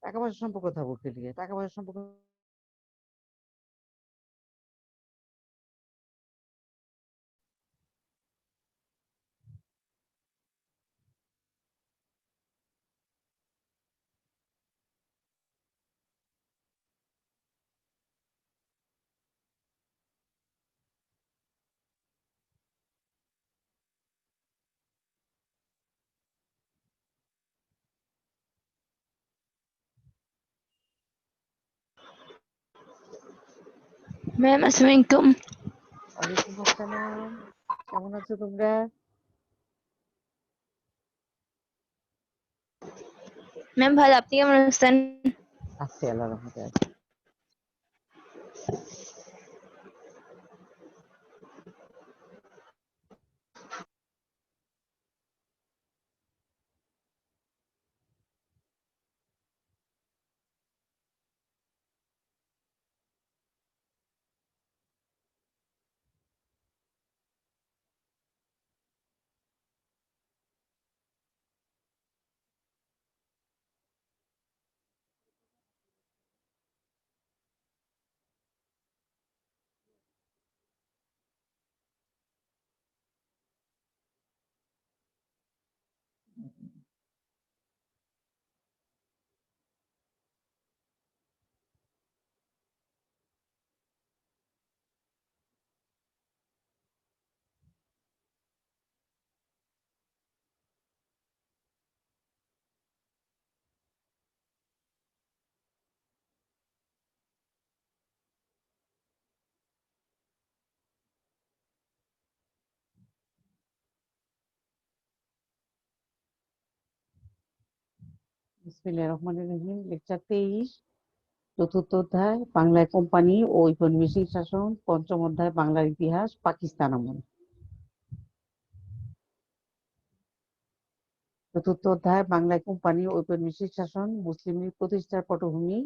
টাকা পয়সা সম্পর্কে কথা বলতে গিয়ে টাকা পয়সা সম্পর্কে ম্যাম আসসালামু আলাইকুম। ওয়ালাইকুম আসসালাম। কেমন আছো তোমরা? ম্যাম ভালো, আপনি কেমন আছেন? আছি, আল্লাহর রহমতে আছি। বিসমিল্লাহির রহমানির রহিম। লেকচার 23, চতুর্থ অধ্যায় বাংলায় কোম্পানি ও ঔপনিবেশিক শাসন, পঞ্চম অধ্যায় বাংলার ইতিহাস, পাকিস্তান আমল। চতুর্থ অধ্যায় বাংলায় কোম্পানি ও ঔপনিবেশিক শাসন, মুসলিম লীগ প্রতিষ্ঠার পটভূমি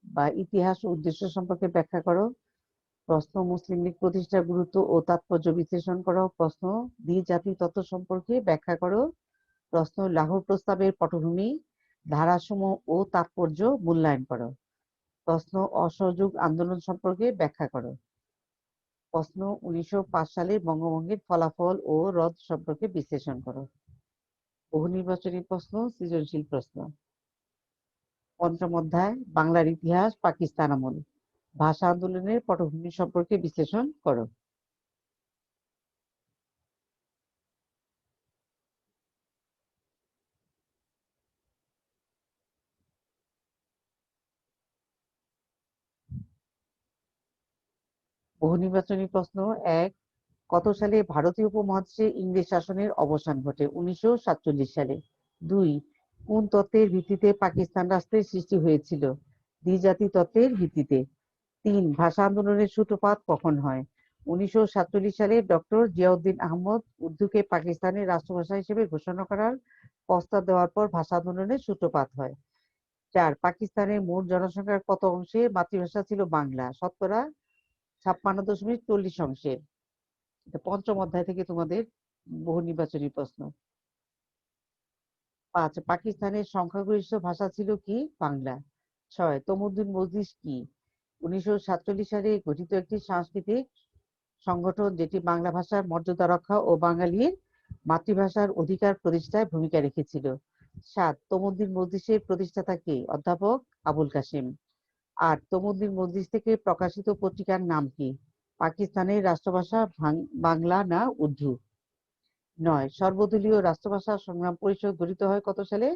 বা ইতিহাস ও উদ্দেশ্য সম্পর্কে ব্যাখ্যা করো। প্রশ্ন, মুসলিম লীগ প্রতিষ্ঠার গুরুত্ব ও তাৎপর্য বিশ্লেষণ করো। প্রশ্ন, দ্বি-জাতি তত্ত্ব সম্পর্কে ব্যাখ্যা করো। প্রশ্ন, লাহোর প্রস্তাবের পটভূমি, ধারাসমূহ ও তাৎপর্য মূল্যায়ন করো। প্রশ্ন, অসহযোগ আন্দোলন সম্পর্কে ব্যাখ্যা করো। প্রশ্ন, 1905 সালে বঙ্গভঙ্গের ফলাফল ও রদ সম্পর্কে বিশ্লেষণ করো। বহুনির্বাচনী প্রশ্ন, সৃজনশীল প্রশ্ন। পঞ্চম অধ্যায় বাংলার ইতিহাস, পাকিস্তান আমল। ভাষা আন্দোলনের পটভূমি সম্পর্কে বিশ্লেষণ করো। বহুনির্বাচনী প্রশ্ন 1, কত সালে ভারতীয় উপমহাদেশে ইংরেজ শাসনের অবসান ঘটে? 1947 সালে। 2, কোন তত্ত্বের ভিত্তিতে পাকিস্তান রাষ্ট্রের সৃষ্টি হয়েছিল? দ্বিজাতি তত্ত্বের ভিত্তিতে। 3, ভাষা আন্দোলনের সূত্রপাত কখন হয়? 1947 সালে ডক্টর জিয়াউদ্দিন আহমদ উর্দুকে পাকিস্তানের রাষ্ট্রভাষা হিসেবে ঘোষণা করার প্রস্তাব দেওয়ার পর ভাষা আন্দোলনের সূত্রপাত হয়। 4, পাকিস্তানের মোট জনসংখ্যার কত অংশে মাতৃভাষা ছিল বাংলা? শতকরা 56.40 অংশে। পঞ্চম অধ্যায় থেকে তোমাদের বহু নির্বাচনী প্রশ্ন। 5, পাকিস্তানের সংখ্যাগরিষ্ঠ ভাষা ছিল কি? বাংলা। 6, তমুদ্দুন মজলিস কি? 1947 সালে গঠিত একটি সাংস্কৃতিক সংগঠন যেটি বাংলা ভাষার মর্যাদা রক্ষা ও বাঙালির মাতৃভাষার অধিকার প্রতিষ্ঠায় ভূমিকা রেখেছিল। 7, তমুদ্দুন মজলিসের প্রতিষ্ঠাতা কে? অধ্যাপক আবুল কাসেম। 8, তমুদ্দুন মজলিস থেকে প্রকাশিত পত্রিকার নাম কি? পাকিস্তানের রাষ্ট্রভাষা বাংলা না উর্দু? 9, সর্বদলীয় রাষ্ট্রভাষা সংগ্রাম পরিষদ গঠিত হয় কত সালে?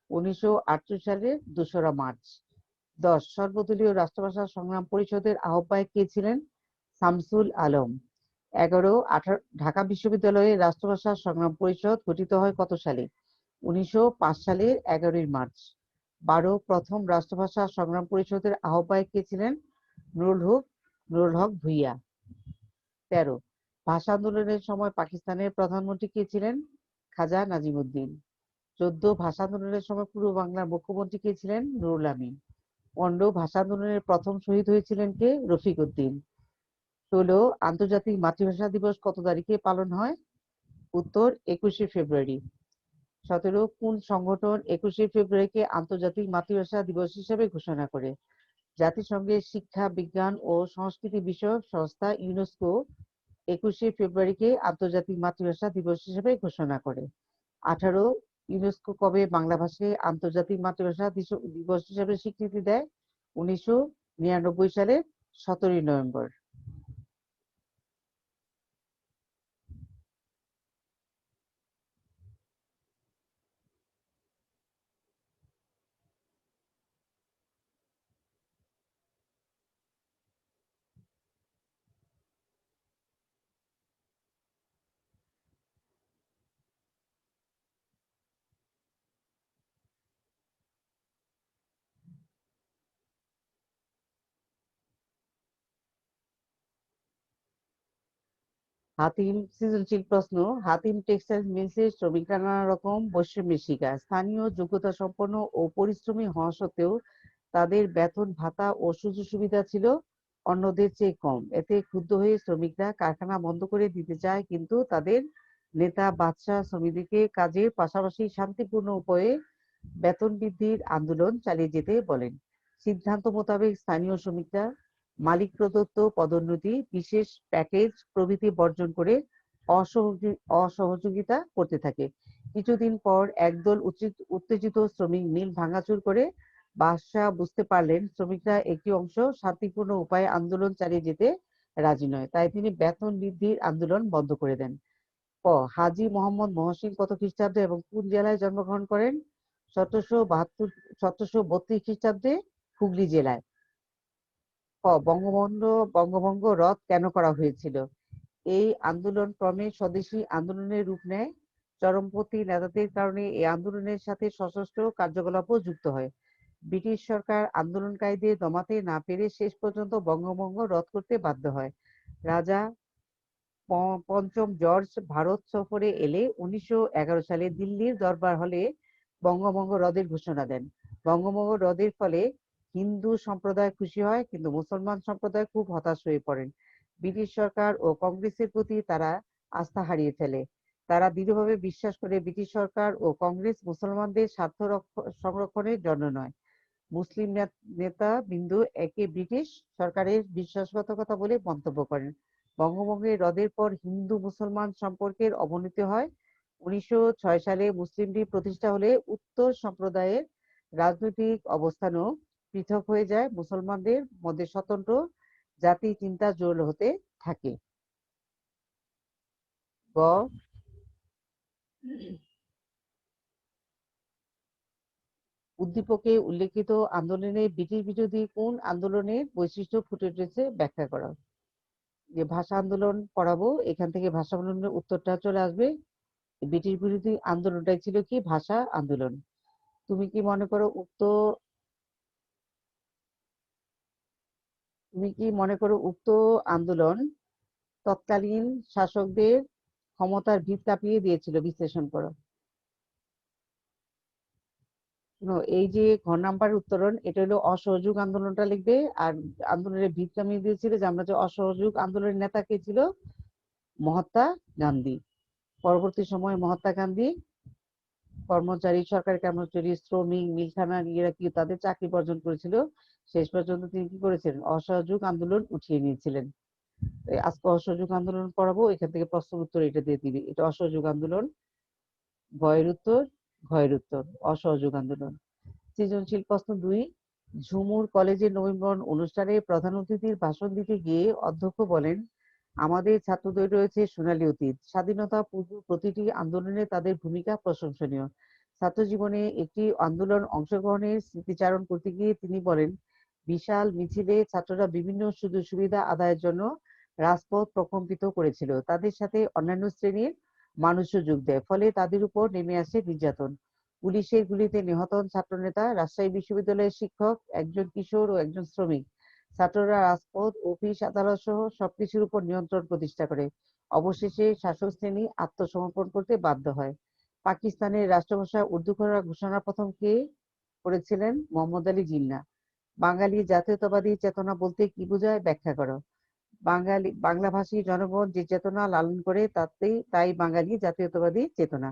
1948 সালের 2রা মার্চ। 10, সর্বদলীয় রাষ্ট্রভাষা সংগ্রাম পরিষদের আহ্বায়ক কে ছিলেন? শামসুল আলম। 11, ঢাকা বিশ্ববিদ্যালয়ের রাষ্ট্রভাষা সংগ্রাম পরিষদ গঠিত হয় কত সালে? 1905 সালের 11 মার্চ। 12, প্রথম রাষ্ট্রভাষা সংগ্রাম পরিষদের আহ্বায়ক কে ছিলেন? নুরুল হক ভূঁইয়া। 13, ভাষা আন্দোলনের সময় পাকিস্তানের প্রধানমন্ত্রী কে ছিলেন? খাজা নাজিমুদ্দিন। 14, ভাষা আন্দোলনের সময় পূর্ব বাংলার মুখ্যমন্ত্রী কে ছিলেন? নুরুল আমিন। 15, ভাষা আন্দোলনের প্রথম শহীদ হয়েছিলেন কে? রফিক উদ্দিন। 16, আন্তর্জাতিক মাতৃভাষা দিবস কত তারিখে পালন হয়? উত্তর, 21শে ফেব্রুয়ারি। 17 কোন সংগঠন 21শে ফেব্রুয়ারিকে আন্তর্জাতিক মাতৃভাষা দিবস হিসেবে ঘোষণা করে? জাতিসংঘের শিক্ষা বিজ্ঞান ও সংস্কৃতি বিষয়ক সংস্থা ইউনেস্কো 21শে ফেব্রুয়ারিকে আন্তর্জাতিক মাতৃভাষা দিবস হিসেবে ঘোষণা করে। 18 ইউনেস্কো কবে বাংলা ভাষাকে আন্তর্জাতিক মাতৃভাষা দিবস হিসেবে স্বীকৃতি দেয়? 1999 সালের 17 নভেম্বর। হাতিম সৃজনশীল প্রশ্ন। হাতিম টেক্সটাইল মিলসের শ্রমিকরা নানা রকম বৈষম্যের শিকার। স্থানীয় যোগ্যতা সম্পন্ন ও পরিশ্রমী হওয়া সত্ত্বেও তাদের বেতন ভাতা ও সুযোগ সুবিধা ছিল অন্যদের চেয়ে কম। এতে ক্ষুব্ধ হয়ে শ্রমিকরা কারখানা বন্ধ করে দিতে চায়, কিন্তু তাদের নেতা বাদশাহ শ্রমিকদেরকে কাজের পাশাপাশি শান্তিপূর্ণ উপায়ে বেতন বৃদ্ধির আন্দোলন চালিয়ে যেতে বলেন। সিদ্ধান্ত মোতাবেক স্থানীয় শ্রমিকরা মালিক প্রদত্ত পদোন্নতি, বিশেষ প্যাকেজ প্রভৃতি বর্জন করে অসহযোগিতা করতে থাকে। কিছুদিন পর একদল উত্তেজিত শ্রমিক মিল ভাঙাচুর করে বাদশাহ বুঝতে পারলেন শ্রমিকরা একটি অংশ শান্তিপূর্ণ উপায়ে আন্দোলন চালিয়ে যেতে রাজি নয়, তাই তিনি বেতন বৃদ্ধির আন্দোলন বন্ধ করে দেন। ক হাজী মোহাম্মদ মহসিন কত খ্রিস্টাব্দে এবং কোন জেলায় জন্মগ্রহণ করেন? 1732 খ্রিস্টাব্দে হুগলি জেলায়। ক বঙ্গভঙ্গ রদ কেন করা হয়েছিল? এই আন্দোলন ক্রমে স্বদেশী আন্দোলনের রূপ নেয়। চরমপন্থী নেতাদের কারণে এই আন্দোলনের সাথে সশস্ত্র কার্যকলাপও যুক্ত হয়। ব্রিটিশ সরকার আন্দোলনকারীদের দমাতে না পেরে শেষ পর্যন্ত বঙ্গভঙ্গ রদ করতে বাধ্য হয়। রাজা পঞ্চম জর্জ ভারত সফরে এলে 1911 সালে দিল্লির দরবার হলে বঙ্গভঙ্গ রদের ঘোষণা দেন। বঙ্গভঙ্গ রদের ফলে হিন্দু সম্প্রদায় খুশি হয়, কিন্তু মুসলমান সম্প্রদায় খুব হতাশ হয়ে পড়েন। ব্রিটিশ সরকার ও কংগ্রেসের প্রতি তারা আস্থা হারিয়ে ফেলে। তারা দৃঢ়ভাবে বিশ্বাস করে ব্রিটিশ সরকার ও কংগ্রেস মুসলমানদের স্বার্থ সংরক্ষণের জন্য নয়। মুসলিম নেতা বিন্দু একে ব্রিটিশ সরকারের বিশ্বাসঘাতকতা বলে মন্তব্য করেন। বঙ্গভঙ্গের রদের পর হিন্দু মুসলমান সম্পর্কের অবনতি হয়। 1906 সালে মুসলিম লীগ প্রতিষ্ঠা হলে উত্তর সম্প্রদায়ের রাজনৈতিক অবস্থানও পৃথক হয়ে যায়। মুসলমানদের মধ্যে স্বতন্ত্র জাতি চিন্তা জোর হতে থাকে। গ উদ্দীপকে উল্লেখিত আন্দোলনে ব্রিটিশ বিরোধী কোন আন্দোলনের বৈশিষ্ট্য ফুটে উঠেছে ব্যাখ্যা করো। যে ভাষা আন্দোলন পড়াবো, এখান থেকে ভাষা আন্দোলনের উত্তরটা চলে আসবে। ব্রিটিশ বিরোধী আন্দোলনটাই ছিল কি? ভাষা আন্দোলন। তুমি কি মনে করো উক্ত আন্দোলন তৎকালীন শাসকদের ক্ষমতার ভিত কাঁপিয়ে দিয়েছিল? বিশ্লেষণ করো। এই যে ঘ নাম্বার উত্তরণ, এটা হলো অসহযোগ আন্দোলনটা লিখবে। আর আন্দোলনের ভিত কাঁপিয়ে দিয়েছিল যে আমরা যে অসহযোগ আন্দোলনের নেতা কে ছিল? মহাত্মা গান্ধী। পরবর্তী সময়ে মহাত্মা গান্ধী সরকারি কর্মচারী, শ্রমিক, মিলখানা এরা কি তাদের চাকরি বর্জন করেছিল। শেষ পর্যন্ত তিনি কি করেছিলেন? অসহযোগ আন্দোলন উঠিয়ে নিয়েছিলেন। আজকে অসহযোগ আন্দোলন পড়াবো, এখান থেকে প্রশ্ন উত্তর এটা দিয়ে দিবি। এটা অসহযোগ আন্দোলন। ভয়ের উত্তর, ঘয়ের উত্তর, অসহযোগ আন্দোলন। সৃজনশীল প্রশ্ন 2। ঝুমুর কলেজের নবীনবরণ অনুষ্ঠানে প্রধান অতিথির ভাষণ দিতে গিয়ে অধ্যক্ষ বলেন, আমাদের ছাত্রদের রয়েছে সোনালী অতীত। স্বাধীনতা পূর্ব প্রতিটি আন্দোলনে তাদের ভূমিকা প্রশংসনীয়। ছাত্র জীবনে একটি আন্দোলন অংশগ্রহণের স্মৃতিচারণ করতে গিয়ে তিনি বলেন, বিশাল মিছিলে ছাত্ররা বিভিন্ন সুযোগ সুবিধা আদায়ের জন্য রাজপথ প্রকম্পিত করেছিল। তাদের সাথে অন্যান্য শ্রেণীর মানুষও যোগ দেয়, ফলে তাদের উপর নেমে আসে নির্যাতন। পুলিশের গুলিতে নিহত হন ছাত্রনেতা, রাজশাহী বিশ্ববিদ্যালয়ের শিক্ষক, একজন কিশোর ও একজন শ্রমিক। ছাত্ররা রাজপথ, অফিস, আদালত সহ সবকিছুর উপর নিয়ন্ত্রণ প্রতিষ্ঠা করে। অবশেষে শাসক শ্রেণী আত্মসমর্পণ করতে বাধ্য হয়। পাকিস্তানের রাষ্ট্রভাষা উর্দু করার ঘোষণা প্রথম কে করেছিলেন? মোহাম্মদ আলী জিন্নাহ। বাঙালি জাতীয়তাবাদী চেতনা বলতে কি বোঝায়? ব্যাখ্যা করো। বাংলাভাষী জনগণ যে চেতনা লালন করে তাই বাঙালি জাতীয়তাবাদী চেতনা।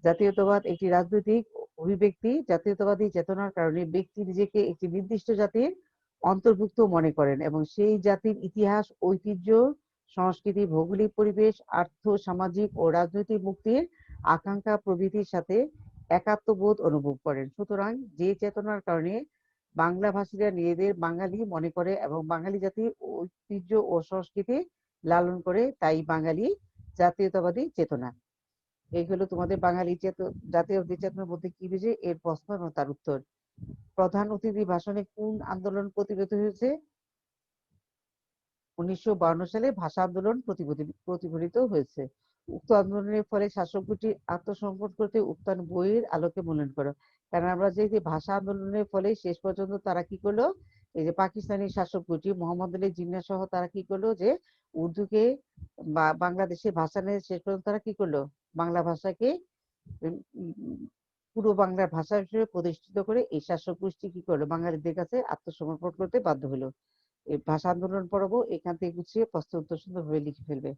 জাতীয়তাবাদ একটি রাজনৈতিক অভিব্যক্তি। জাতীয়তাবাদী চেতনার কারণে ব্যক্তি নিজেকে একটি নির্দিষ্ট জাতির অন্তর্ভুক্ত মনে করেন এবং সেই জাতির ইতিহাস, ঐতিহ্য, সংস্কৃতি, ভৌগোলিক পরিবেশ, আর্থ, সামাজিক ও রাজনৈতিক মুক্তির আকাঙ্ক্ষা প্রভৃতির সাথে একাত্মবোধ অনুভব করেন। সুতরাং যে চেতনার কারণে বাংলা ভাষীরা নিজেদের বাঙালি মনে করে এবং বাঙালি জাতির ঐতিহ্য ও সংস্কৃতি লালন করে, তাই বাঙালি জাতীয়তাবাদী চেতনা। এইগুলো তোমাদের বাঙালি জাতীয়তাবাদী চেতনার মধ্যে কি বুঝে এর প্রশ্ন এবং তার উত্তর। প্রধান অতিথি ভাষণে কোন আন্দোলন প্রতিবেদিত হয়েছে? 1952 সালে ভাষা আন্দোলন প্রতিফলিত হয়েছে। উক্ত আন্দোলনের ফলে শাসক গোষ্ঠী আত্মসমর্পণ করতে উক্ত বইয়ের আলোকে মূল্যায়ন করো। কারণ আমরা যে ভাষা আন্দোলনের ফলে শেষ পর্যন্ত তারা কি করলো, এই যে পাকিস্তানি শাসক গোষ্ঠী মোহাম্মদ আলী জিন্নাহ সহ তারা কি করলো যে উর্দুকে বা বাংলাদেশের ভাষা নিয়ে শেষ পর্যন্ত তারা কি করলো, বাংলা ভাষাকে পুরো বাংলার ভাষা হিসেবে প্রতিষ্ঠিত করে এই শাসক গোষ্ঠী কি করলো, বাঙালিদের কাছে আত্মসমর্পণ করতে বাধ্য হলো। এই ভাষা আন্দোলন পড়াবো, এখান থেকে গুছিয়ে প্রশ্ন উত্তর সুন্দরভাবে লিখে ফেলবে।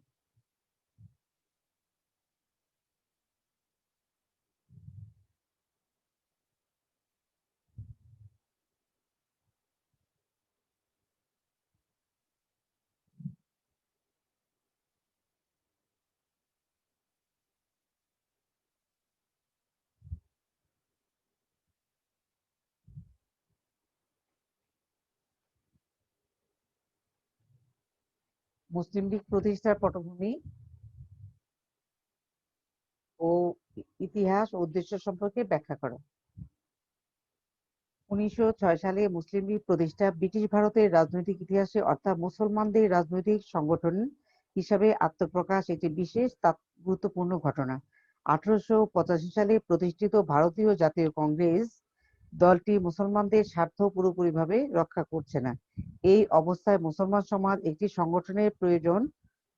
মুসলিম লীগ প্রতিষ্ঠার পটভূমি ও ইতিহাস ও উদ্দেশ্য সম্পর্কে ব্যাখ্যা করো। 1906 সালে মুসলিম লীগ প্রতিষ্ঠা ব্রিটিশ ভারতের রাজনৈতিক ইতিহাসে অর্থাৎ মুসলমানদের রাজনৈতিক সংগঠন হিসাবে আত্মপ্রকাশ একটি বিশেষ গুরুত্বপূর্ণ ঘটনা। 1885 সালে প্রতিষ্ঠিত ভারতীয় জাতীয় কংগ্রেস দলটি মুসলমানদের স্বার্থ পুরোপুরিভাবে রক্ষা করছে না। এই অবস্থায় মুসলমান সমাজ একটি সংগঠনের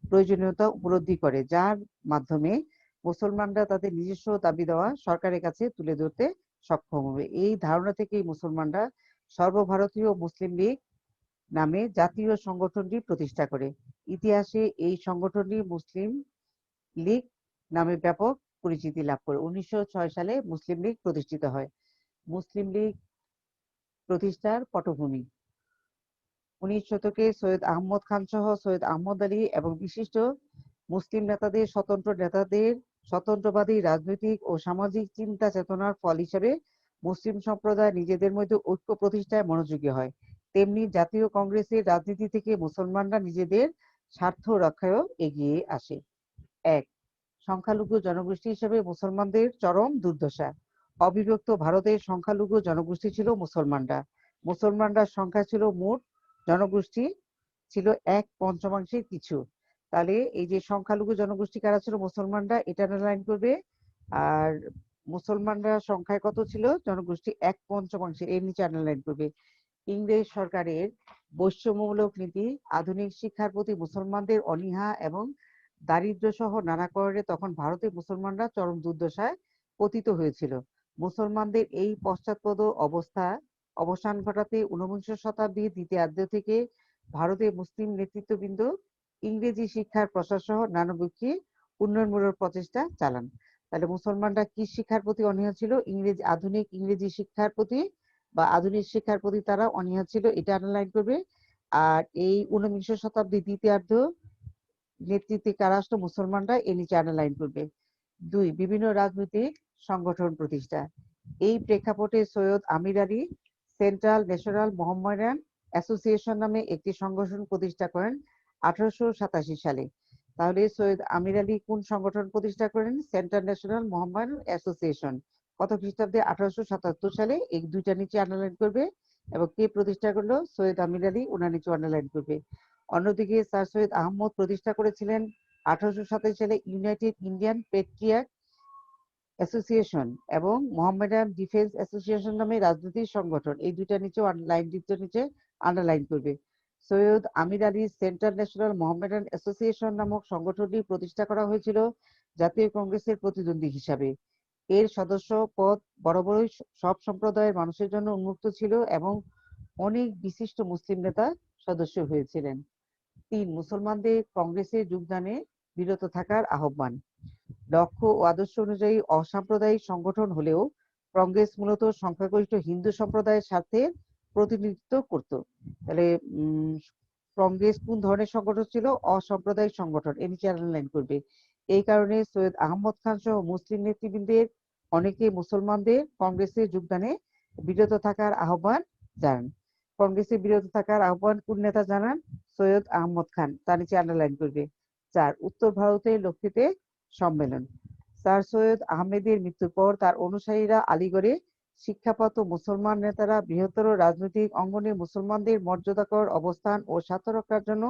প্রয়োজনীয়তা উপলব্ধি করে, যার মাধ্যমে মুসলমানরা তাদের নিজস্ব দাবি দেওয়া সরকারের কাছে তুলে ধরতে সক্ষম হবে। এই ধারণা থেকেই মুসলমানরা সর্বভারতীয় মুসলিম লীগ নামে জাতীয় সংগঠনটি প্রতিষ্ঠা করে। ইতিহাসে এই সংগঠনটি মুসলিম লীগ নামে ব্যাপক পরিচিতি লাভ করে। 1906 সালে মুসলিম লীগ প্রতিষ্ঠিত হয়। মুসলিম লীগ প্রতিষ্ঠার পটভূমি: 19 শতকে সৈয়দ আহমদ খান সহ সৈয়দ আহমদ আলী এবং বিশিষ্ট মুসলিম নেতাদের স্বতন্ত্রবাদী রাজনৈতিক ও সামাজিক চিন্তা চেতনার ফল হিসেবে মুসলিম সম্প্রদায় নিজেদের মধ্যে ঐক্য প্রতিষ্ঠায় মনোযোগী হয়। তেমনি জাতীয় কংগ্রেসের রাজনীতি থেকে মুসলমানরা নিজেদের স্বার্থ রক্ষায়ও এগিয়ে আসে। 1. সংখ্যালঘু জনগোষ্ঠী হিসেবে মুসলমানদের চরম দুর্দশা। অবিভক্ত ভারতের সংখ্যালঘু জনগোষ্ঠী ছিল মুসলমানরা। মুসলমানরা সংখ্যা ছিল মোট জনগোষ্ঠী ছিল 1/5 কিছু। তাহলে এই যে সংখ্যালঘু জনগোষ্ঠী কারা ছিল, মুসলমানরা, এটা আন্ডারলাইন করবে। আর মুসলমানরা সংখ্যায় কত ছিল, জনগোষ্ঠী 1/5, এর নিচে আন্ডারলাইন করবে। ইংরেজ সরকারের বৈষম্যমূলক নীতি, আধুনিক শিক্ষার প্রতি মুসলমানদের অনীহা এবং দারিদ্র্য সহ নানা কারণে তখন ভারতে মুসলমানরা চরম দুর্দশায় পতিত হয়েছিল। মুসলমানদের এই পশ্চাৎপদ অবস্থা অবসান ঘটাতে 19 শতাব্দীর দ্বিতীয়ার্ধ থেকে ভারতে মুসলিম নেতৃত্ববৃন্দ ইংরেজি শিক্ষার প্রসার সহ নানামুখী উন্নয়নমূলক প্রচেষ্টা চালান। তাহলে মুসলমানরা কি শিক্ষার প্রতি অনীহা ছিল, আধুনিক ইংরেজি শিক্ষার প্রতি বা আধুনিক শিক্ষার প্রতি তারা অনীহা ছিল, এটা আন্ডারলাইন করবে। আর এই 19 শতাব্দীর দ্বিতীয়ার্ধ নেতৃত্বে কারা আসলো, মুসলমানরা, এর নিচে আন্ডারলাইন করবে। 2. বিভিন্ন রাজনৈতিক সংগঠন প্রতিষ্ঠা। এই প্রেক্ষাপটে Syed Ameer Ali central national Mohammedan association নামে একটি সংগঠন প্রতিষ্ঠা করেন 1887 সালে। তাহলে সৈয়দ আমির আলী কোন সংগঠন প্রতিষ্ঠা করেন? Central national Mohammedan association. কত খ্রিস্টাব্দে? 1877 সালে। এই দুইটা নিচে আন্ডারলাইন করবে। এবং কে প্রতিষ্ঠা করলো? সৈয়দ আমির আলী, ওনার নিচে আন্ডারলাইন করবে। অন্যদিকে স্যার সৈয়দ আহমদ প্রতিষ্ঠা করেছিলেন 1827 সালে ইউনাইটেড ইন্ডিয়ান পেট্রিয়ট অ্যাসোসিয়েশন এবং মোহামেডান ডিফেন্স অ্যাসোসিয়েশন নামে রাজনৈতিক সংগঠন। এই দুইটা নিচে নিচে আন্ডারলাইন করবে। Syed Ameer Ali central national Mohammedan association নামক সংগঠনটি প্রতিষ্ঠা করা হয়েছিল জাতীয় কংগ্রেসের প্রতিদ্বন্দ্বী হিসাবে। এর সদস্য পদ বরাবরই সব সম্প্রদায়ের মানুষের জন্য উন্মুক্ত ছিল এবং অনেক বিশিষ্ট মুসলিম নেতা সদস্য হয়েছিলেন। 3. মুসলমানদের কংগ্রেসে যোগদানে বিরত থাকার আহ্বান। লক্ষ্য ও আদর্শ অনুযায়ী অসাম্প্রদায়িক সংগঠন হলেও কংগ্রেস মূলত সংখ্যাগরিষ্ঠ হিন্দু সম্প্রদায়ের স্বার্থে প্রতিনিধিত্ব করত। তাহলে কংগ্রেস কোন ধরনের সংগঠন ছিল? অসাম্প্রদায়িক সংগঠন। এর নিচে আন্ডারলাইন করবে। এই কারণে সৈয়দ আহমদ খান সহ মুসলিম নেতৃবৃন্দের অনেকে মুসলমানদের কংগ্রেসে যোগদানে বিরত থাকার আহ্বান জানান। কংগ্রেসে বিরত থাকার আহ্বান কোন নেতা জানান? সৈয়দ আহমদ খান। তার নিচে আন্ডারলাইন করবে। 4 উত্তর ভারতের লক্ষ্মীতে সম্মেলন। স্যার সৈয়দ আহমেদের মৃত্যুর পর তার অনুসারীরা আলীগড়ে শিক্ষাপ্রাপ্ত মুসলমান নেতারা বৃহত্তর রাজনৈতিক অঙ্গনে মুসলমানদের মর্যাদাকর অবস্থান ও স্বার্থ রক্ষার জন্য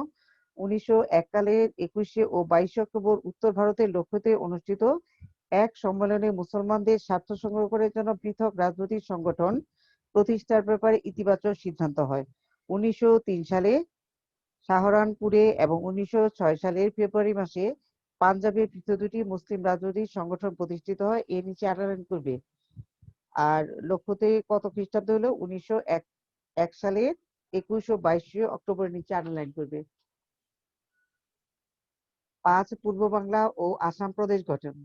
1901 সালের 21 ও 22 অক্টোবর উত্তর ভারতের লক্ষ্ণৌতে অনুষ্ঠিত এক সম্মেলনে মুসলমানদের স্বার্থ সংরক্ষণের জন্য পৃথক রাজনৈতিক সংগঠন প্রতিষ্ঠার ব্যাপারে ইতিবাচক সিদ্ধান্ত হয়। 1903 সালে সাহারানপুরে এবং 1906 সালের ফেব্রুয়ারি মাসে পাঞ্জাবে পৃথক দুটি মুসলিম রাজনৈতিক সংগঠন প্রতিষ্ঠিত হয়। এর নিচে আন্ডারলাইন করবে। আর লক্ষ্যতে কত খ্রিস্টাব্দ হলো? 1901 সালের 21 ও 22 অক্টোবরের নিচে আন্ডারলাইন করবে। 5 পূর্ব বাংলা ও আসাম প্রদেশ গঠন।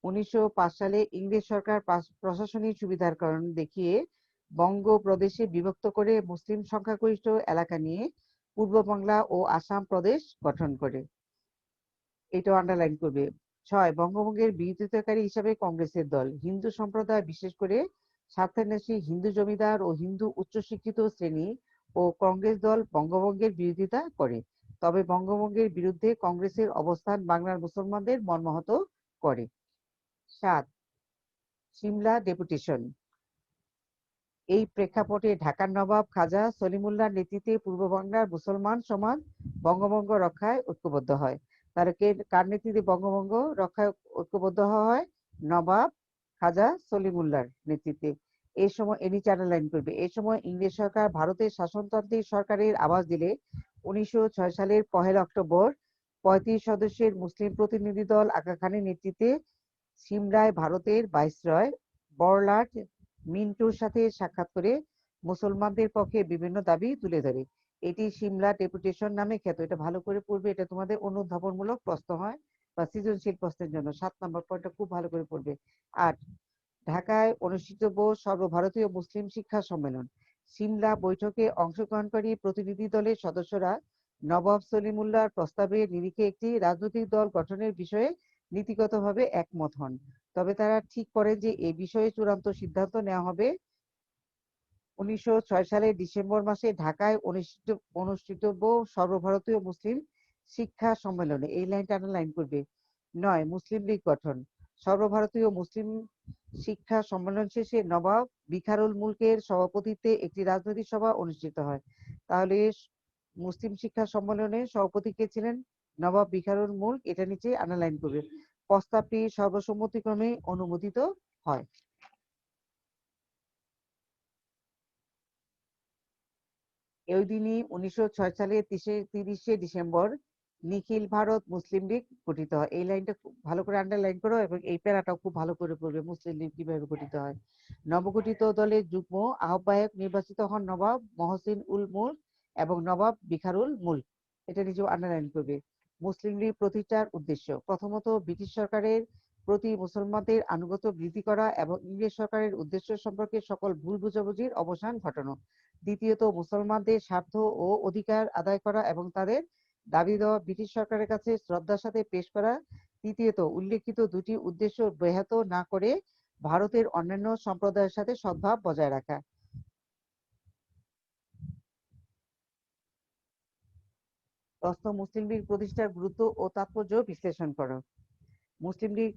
1905 সালে ইংরেজ সরকার প্রশাসনিক সুবিধার কারণ দেখিয়ে বঙ্গ প্রদেশে বিভক্ত করে মুসলিম সংখ্যাগরিষ্ঠ এলাকা নিয়ে পূর্ব বাংলা ও আসাম প্রদেশ গঠন করে। এটাও আন্ডারলাইন করবে। 6 বঙ্গভঙ্গের বিরোধিতাকারী হিসাবে কংগ্রেসের দল হিন্দু সম্প্রদায় বিশেষ করে স্বার্থান্বেষী হিন্দু জমিদার ও হিন্দু উচ্চশিক্ষিত শ্রেণী ও কংগ্রেস দল বঙ্গভঙ্গের বিরোধিতা করে। তবে বঙ্গভঙ্গের বিরুদ্ধে কংগ্রেসের অবস্থান বাংলার মুসলমানদের মর্মাহত করে। 7 সিমলা ডেপুটেশন। এই প্রেক্ষাপটে ঢাকার নবাব খাজা সলিমুল্লাহর নেতৃত্বে পূর্ব বাংলার মুসলমান সমাজ বঙ্গভঙ্গ রক্ষায় ঐক্যবদ্ধ হয়। তাহলে কার নেতৃত্বে বঙ্গভঙ্গ রক্ষায় ঐক্যবদ্ধ হয়? নবাব খাজা সলিমুল্লাহর নেতৃত্বে। এই সময় এনি চ্যানেল করবে। এই সময় ইংরেজ সরকার ভারতের শাসনতান্ত্রিক সরকারের আভাস দিলে 1906 সালের 1 অক্টোবর 35 সদস্যের মুসলিম প্রতিনিধি দল আগা খানের নেতৃত্বে সিমলায় ভারতের ভাইসরয় বড়লাট মিন্টুর সাথে সাক্ষাৎ করে মুসলমানদের পক্ষে বিভিন্ন দাবি তুলে ধরে। এটি সিমলা ডেপুটেশন নামে খ্যাত। এটা ভালো করে পড়বে। এটা তোমাদের অনুধাবনমূলক প্রশ্ন হয় বা সৃজনশীল প্রশ্নের জন্য 7 নম্বর পয়েন্টটা খুব ভালো করে পড়বে। 8 ঢাকায় অনুষ্ঠিতব্য সর্বভারতীয় মুসলিম শিক্ষা সম্মেলন। সিমলা বৈঠকে অংশগ্রহণকারী প্রতিনিধি দলের সদস্যরা নবাব সলিমুল্লাহর প্রস্তাবের নিরিখে একটি রাজনৈতিক দল গঠনের বিষয়ে নীতিগতভাবে একমত হন। তবে তারা ঠিক করেন যে এ বিষয়ে চূড়ান্ত সিদ্ধান্ত নেওয়া হবে 1906 সালের ডিসেম্বর মাসে ঢাকায় অনুষ্ঠিতব্য সর্বভারতীয় মুসলিম শিক্ষা সম্মেলনে। এই লাইনটা আন্ডারলাইন করবে। 9 মুসলিম লীগ গঠন। সর্বভারতীয় মুসলিম শিক্ষা সম্মেলন শেষে নবাব বিখারুল মুলকের সভাপতিত্বে একটি রাজনৈতিক সভা অনুষ্ঠিত হয়। তাহলে মুসলিম শিক্ষা সম্মেলনে সভাপতি কে ছিলেন? নবাব বিখারুল মুলক। এটা নিচে আন্ডারলাইন করবে। প্রস্তাবটি সর্বসম্মতিক্রমে অনুমোদিত হয়। এই দিনই 1906 সালের 30শে ডিসেম্বর নিখিল ভারত মুসলিম লীগ গঠিত হয়। এই লাইনটা খুব ভালো করে আন্ডারলাইন করো এবং এই প্যারাটাও খুব ভালো করে পড়বে। মুসলিম লীগ কিভাবে গঠিত হয়। নবগঠিত দলের যুগ্ম আহ্বায়ক নির্বাচিত হন নবাব মহসিন উল মুলক এবং নবাব বিখারুল মুলক। এটা নিজেও আন্ডারলাইন করবে। মুসলিম লীগ প্রতিষ্ঠার উদ্দেশ্য। প্রথমত ব্রিটিশ সরকারের প্রতি মুসলমানদের আনুগত্য বৃদ্ধি করা এবং ইংরেজ সরকারের উদ্দেশ্য সম্পর্কে সকল ভুল বুঝাবুঝির অবসান ঘটানো। দ্বিতীয়ত মুসলমানদের স্বার্থ ও অধিকার আদায় করা এবং তাদের দাবি দেওয়া ব্রিটিশ সরকারের কাছে শ্রদ্ধার সাথে পেশ করা। তৃতীয়ত উল্লেখিত দুটি উদ্দেশ্য ব্যাহত না করে ভারতের অন্যান্য সম্প্রদায়ের সাথে সদ্ভাব বজায় রাখা। প্রশ্ন, মুসলিম লীগ প্রতিষ্ঠার গুরুত্ব ও তাৎপর্য বিশ্লেষণ করো। মুসলিম লীগ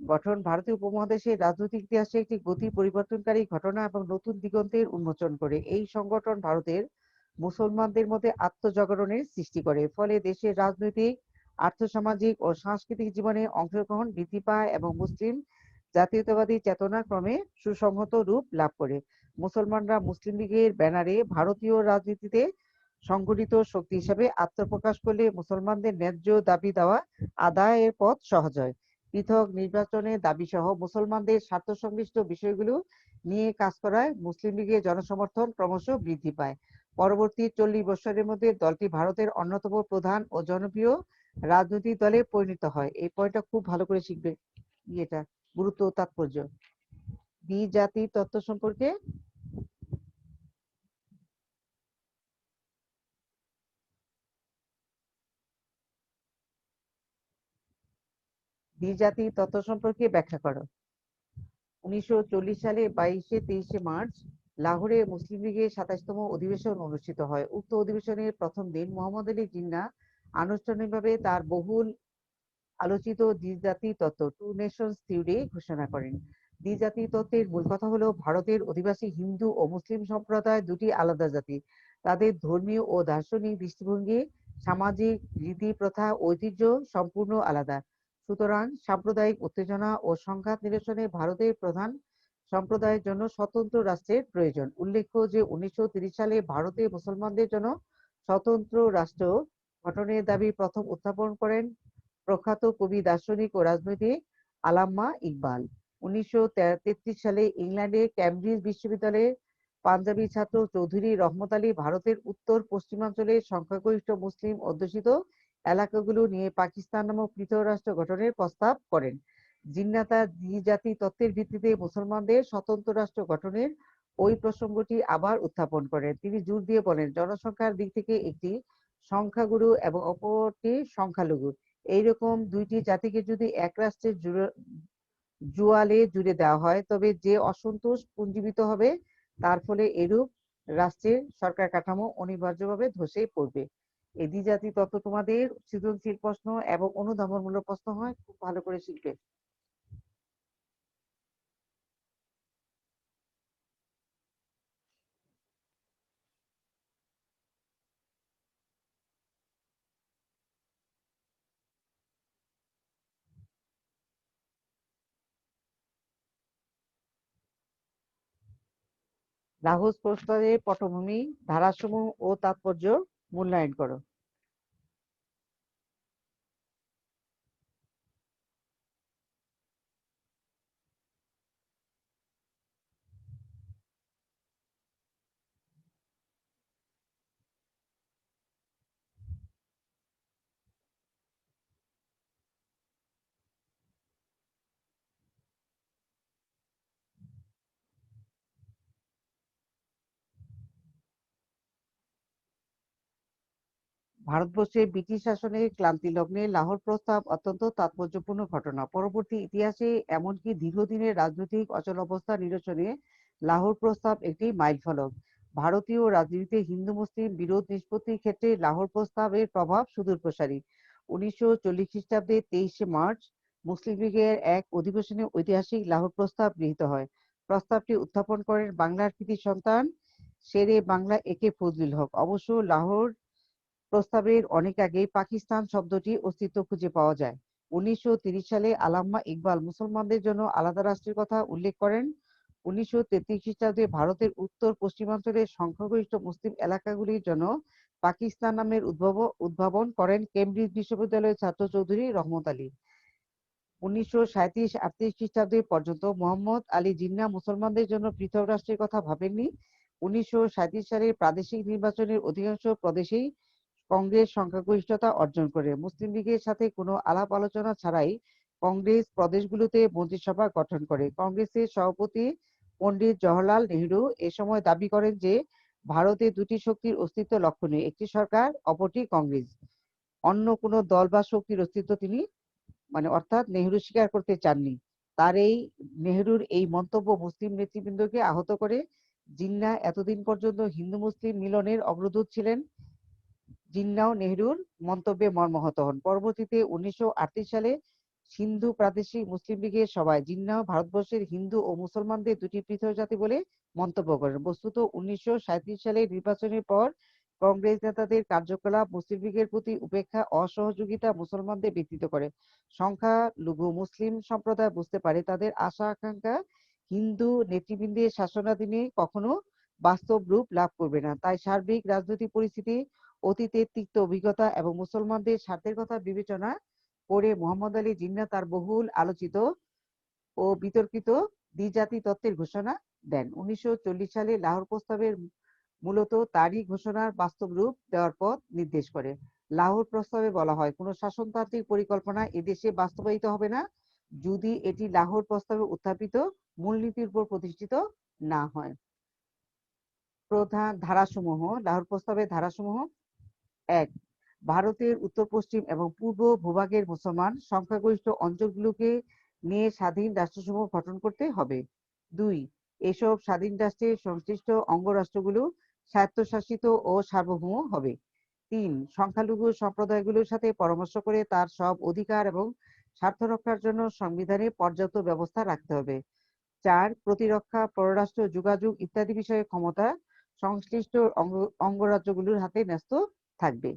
গঠন ভারতীয় উপমহাদেশের রাজনৈতিক ইতিহাসে একটি গতি পরিবর্তনকারী ঘটনা এবং নতুন দিগন্তের উন্মোচন করে। এই সংগঠন ভারতের মুসলমানদের মধ্যে আত্মজাগরণের সৃষ্টি করে। ফলে দেশের রাজনৈতিক, আর্থসামাজিক ও সাংস্কৃতিক জীবনে অংশগ্রহণ বৃদ্ধি পায় এবং মুসলিম জাতীয়তাবাদী চেতনা ক্রমে সুসংহত রূপ লাভ করে। মুসলমানরা মুসলিম লীগের ব্যানারে ভারতীয় রাজনীতিতে সংগঠিত শক্তি হিসেবে আত্মপ্রকাশ করলে মুসলমানদের ন্যায্য দাবি দেওয়া আদায়ের পথ সহজ হয়। পৃথক নির্বাচনের দাবি সহ মুসলমানদের স্বার্থ সংশ্লিষ্ট বিষয়গুলো নিয়ে কাজ করায় মুসলিম লীগের জনসমর্থন ক্রমশ বৃদ্ধি পায়। পরবর্তী 40 বছরের মধ্যে দলটি ভারতের অন্যতম প্রধান ও জনপ্রিয় রাজনৈতিক দলে পরিণত হয়। এই পয়েন্টটা খুব ভালো করে শিখবে। এটা গুরুত্ব ও তাৎপর্য। দ্বিজাতি তত্ত্ব সম্পর্কে দ্বিজাতি তত্ত্ব সম্পর্কে ব্যাখ্যা করো। 1940 সালে 22-23 মার্চ লাহোরে মুসলিম লীগের 27তম অধিবেশন অনুষ্ঠিত হয়। উক্ত অধিবেশনের প্রথম দিন মোহাম্মদ আলী জিন্নাহ আনুষ্ঠানিকভাবে তার বহুল আলোচিত দ্বিজাতি তত্ত্ব টু নেশনস থিওরি ঘোষণা করেন। দ্বিজাতি তত্ত্বের মূল কথা হলো ভারতের অধিবাসী হিন্দু ও মুসলিম সম্প্রদায় দুটি আলাদা জাতি। তাদের ধর্মীয় ও দার্শনিক দৃষ্টিভঙ্গি, সামাজিক রীতি প্রথা, ঐতিহ্য সম্পূর্ণ আলাদা। সুতরাং সাম্প্রদায়িক উত্তেজনা ও সংঘাত নিরসনে ভারতের প্রধান সম্প্রদায়ের জন্য স্বতন্ত্র রাষ্ট্রের প্রয়োজন। উল্লেখ্য যে 1930 সালে ভারতে মুসলমানদের জন্য স্বতন্ত্র রাষ্ট্র গঠনের দাবি প্রথম উত্থাপন করেন প্রখ্যাত কবি, দার্শনিক ও রাজনৈতিক আল্লামা ইকবাল। 1933 সালে ইংল্যান্ডের ক্যামব্রিজ বিশ্ববিদ্যালয়ের পাঞ্জাবি ছাত্র চৌধুরী রহমত আলী ভারতের উত্তর পশ্চিমাঞ্চলে সংখ্যাগরিষ্ঠ মুসলিম অধ্যুষিত এলাকাগুলো নিয়ে পাকিস্তান নামক পৃথক রাষ্ট্র গঠনের প্রস্তাব করেন। জিন্নাহ তার দ্বিজাতি তত্ত্বের ভিত্তিতে মুসলমানদের স্বতন্ত্র রাষ্ট্র গঠনের ওই প্রসঙ্গটি আবার উত্থাপন করেন। তিনি জোর দিয়ে বলেন, জনসংখ্যার দিক থেকে একটি সংখ্যাগুরু এবং অপরটি সংখ্যালঘু, এইরকম দুইটি জাতিকে যদি এক রাষ্ট্রের জোয়ালে জুড়ে দেওয়া হয়, তবে যে অসন্তোষ পুঞ্জীভূত হবে তার ফলে এরূপ রাষ্ট্রের সরকার কাঠামো অনিবার্যভাবে ধসে পড়বে। এই দ্বিজাতি তত্ত্ব তোমাদের সৃজনশীল প্রশ্ন এবং অনুধাবনমূলক প্রশ্ন হয়, খুব ভালো করে শিখবে। লাহোর প্রস্তাবের পটভূমি, ধারাসমূহ ও তাৎপর্য মূল্যায়ন করো। ভারতবর্ষে ব্রিটিশ শাসনের ক্লান্তি লগ্নে লাহোর প্রস্তাব অত্যন্ত তাৎপর্যপূর্ণ ঘটনা। পরবর্তী ইতিহাসে এমনকি দীর্ঘদিনের রাজনৈতিক অচলাবস্থা নিরসনে লাহোর প্রস্তাব একটি মাইলফলক। ভারতীয় রাজনীতিতে হিন্দু মুসলিম বিরোধ নিষ্পত্তির ক্ষেত্রে লাহোর প্রস্তাবের প্রভাব সুদূরপ্রসারী। 1940 খ্রিস্টাব্দে 23 মার্চ মুসলিম লীগের এক অধিবেশনে ঐতিহাসিক লাহোর প্রস্তাব গৃহীত হয়। প্রস্তাবটি উত্থাপন করেন বাংলার কৃতি সন্তান শেরে বাংলা একে ফজলুল হক। অবশ্য লাহোর প্রস্তাবের অনেক আগেই পাকিস্তান শব্দটি অস্তিত্ব খুঁজে পাওয়া যায়। 1930 সালে আল্লামা ইকবাল মুসলমানদের জন্য আলাদা রাষ্ট্রের কথা উল্লেখ করেন। 1933 খ্রিস্টাব্দে ভারতের উত্তর পশ্চিমাঞ্চলের সংখ্যাগরিষ্ঠ মুসলিম এলাকাগুলির জন্য পাকিস্তান নামের উদ্ভাবন করেন কেমব্রিজ বিশ্ববিদ্যালয়ের ছাত্র চৌধুরী রহমত আলী। 1937-38 খ্রিস্টাব্দে পর্যন্ত মোহাম্মদ আলী জিন্নাহ মুসলমানদের জন্য পৃথক রাষ্ট্রের কথা ভাবেননি। 1937 সালের প্রাদেশিক নির্বাচনের অধিকাংশ প্রদেশেই কংগ্রেস সংখ্যাগরিষ্ঠতা অর্জন করে। মুসলিম লীগের সাথে কোনো আলাপ আলোচনা ছাড়াই কংগ্রেস প্রদেশগুলোতে মন্ত্রিসভা গঠন করে। কংগ্রেসের সভাপতি পণ্ডিত জওহরলাল নেহরু এ সময় দাবি করেন যে ভারতে দুটি শক্তির অস্তিত্ব লক্ষণীয়, একটি সরকার, অপরটি কংগ্রেস। অন্য কোনো দল বা শক্তির অস্তিত্ব তিনি অর্থাৎ নেহরু স্বীকার করতে চাননি। তার নেহরুর এই মন্তব্য মুসলিম নেতৃবৃন্দকে আহত করে। জিন্নাহ এতদিন পর্যন্ত হিন্দু মুসলিম মিলনের অগ্রদূত ছিলেন। জিন্নাহ নেহরুর মন্তব্যে মর্মাহত হন। পরবর্তীতে 1938 সালে সিন্ধু প্রাদেশিক মুসলিম লীগের সভায় জিন্নাহ ভারতবর্ষের হিন্দু ও মুসলমানদের দুটি পৃথক জাতি বলে মন্তব্য করেন। বস্তুত 1937 সালের নির্বাচনের পর কংগ্রেস নেতাদের কার্যকলাপ মুসলিম লীগের প্রতি উপেক্ষা, অসহযোগিতা মুসলমানদের ব্যথিত করে। সংখ্যালঘু মুসলিম সম্প্রদায় বুঝতে পারে তাদের আশা আকাঙ্ক্ষা হিন্দু নেতৃবৃন্দের শাসনাধীনে কখনো বাস্তব রূপ লাভ করবে না। তাই সার্বিক রাজনৈতিক পরিস্থিতি, অতীতের তিক্ত অভিজ্ঞতা এবং মুসলমানদের স্বার্থের কথা বিবেচনা করে মোহাম্মদ আলী জিন্নাহ তার বহুল আলোচিত ও বিতর্কিত দ্বিজাতি তত্ত্বের ঘোষণা দেন। 1940 সালে লাহোর প্রস্তাবের মূলত তারই ঘোষণার বাস্তব রূপ দেওয়ার পথ নির্দেশ করে। লাহোর প্রস্তাবে বলা হয় কোনো শাসনতান্ত্রিক পরিকল্পনা এদেশে বাস্তবায়িত হবে না যদি এটি লাহোর প্রস্তাবে উত্থাপিত মূলনীতির উপর প্রতিষ্ঠিত না হয়। প্রধান ধারাসমূহ লাহোর প্রস্তাবের ধারাসমূহ: ১. ভারতের উত্তর পশ্চিম এবং পূর্ব ভূভাগের মুসলমান সংখ্যাগরিষ্ঠ অঞ্চলগুলোকে নিয়ে স্বাধীন রাষ্ট্রসমূহ গঠন করতে হবে। ২. এসব স্বাধীন রাষ্ট্রের সংশ্লিষ্ট অঙ্গরাষ্ট্রগুলো স্বায়ত্তশাসিত ও সার্বভৌম হবে। ৩. সংখ্যালঘু সম্প্রদায়গুলোর সাথে পরামর্শ করে তার সব অধিকার এবং স্বার্থ রক্ষার জন্য সংবিধানে পর্যাপ্ত ব্যবস্থা রাখতে হবে। ৪. প্রতিরক্ষা, পররাষ্ট্র, যোগাযোগ ইত্যাদি বিষয়ে ক্ষমতা সংশ্লিষ্ট অঙ্গরাজ্যগুলোর হাতে ন্যস্ত থাকবে।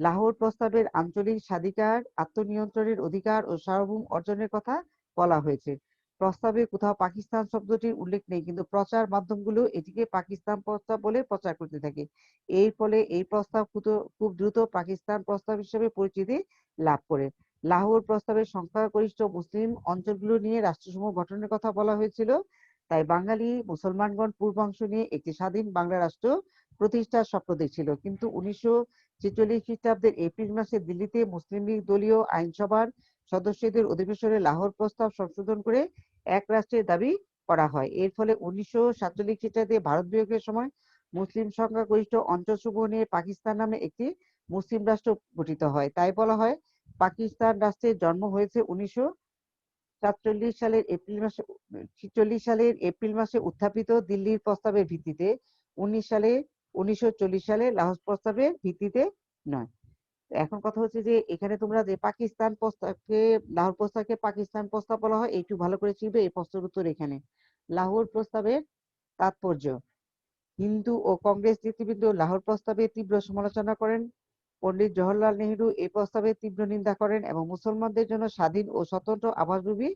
লাহোর প্রস্তাবের আঞ্চলিক স্বাধিকার, আত্মনিয়ন্ত্রণের অধিকার ও সার্বভৌম অর্জনের কথা বলা হয়েছে। প্রস্তাবে কোথাও পাকিস্তান শব্দটির উল্লেখ নেই, কিন্তু প্রচার মাধ্যমগুলো এটিকে পাকিস্তান প্রস্তাব বলে প্রচার করতে থাকে। এর ফলে এই প্রস্তাব খুব দ্রুত পাকিস্তান প্রস্তাব হিসেবে পরিচিতি লাভ করে। লাহোর প্রস্তাবে সংখ্যাগরিষ্ঠ মুসলিম অঞ্চলগুলো নিয়ে রাষ্ট্রসমূহ গঠনের কথা বলা হয়েছিল, তাই বাঙালি মুসলমানগণ পূর্বাংশ নিয়ে একটি স্বাধীন বাংলা রাষ্ট্র প্রতিষ্ঠার স্বপ্ন দেখছিল। কিন্তু 1946 খ্রিস্টাব্দের এপ্রিল মাসে দিল্লিতে মুসলিম লীগ দলীয় আইনসভার সদস্যদের অধিবেশনে লাহোর প্রস্তাব সংশোধন করে এক রাষ্ট্রের দাবি করা হয়। এর ফলে 1947 খ্রিস্টাব্দে ভারত বিভাগের সময় মুসলিম সংখ্যাগরিষ্ঠ অঞ্চলসমূহ নিয়ে পাকিস্তান নামে একটি মুসলিম রাষ্ট্র গঠিত হয়। তাই বলা হয় পাকিস্তান রাষ্ট্রের জন্ম হয়েছে 1946 সালের এপ্রিল মাসে উত্থাপিত দিল্লির প্রস্তাবের ভিত্তিতে, 1940 সালে লাহোর প্রস্তাবের ভিত্তিতে নয়। এখন কথা হচ্ছে যে এখানে তোমরা যে পাকিস্তান প্রস্তাবকে লাহোর প্রস্তাবকে পাকিস্তান প্রস্তাব বলা হয়, একটু ভালো করে চিনবে। এই প্রশ্নের উত্তর এখানে। লাহোর প্রস্তাবের তাৎপর্য: হিন্দু ও কংগ্রেস নেতৃবৃন্দ লাহোর প্রস্তাবে তীব্র সমালোচনা করেন। পণ্ডিত জওহরলাল নেহরু এই প্রস্তাবের তীব্র নিন্দা করেন এবং মুসলমানদের জন্য স্বাধীন ও স্বতন্ত্র আবাসভূমি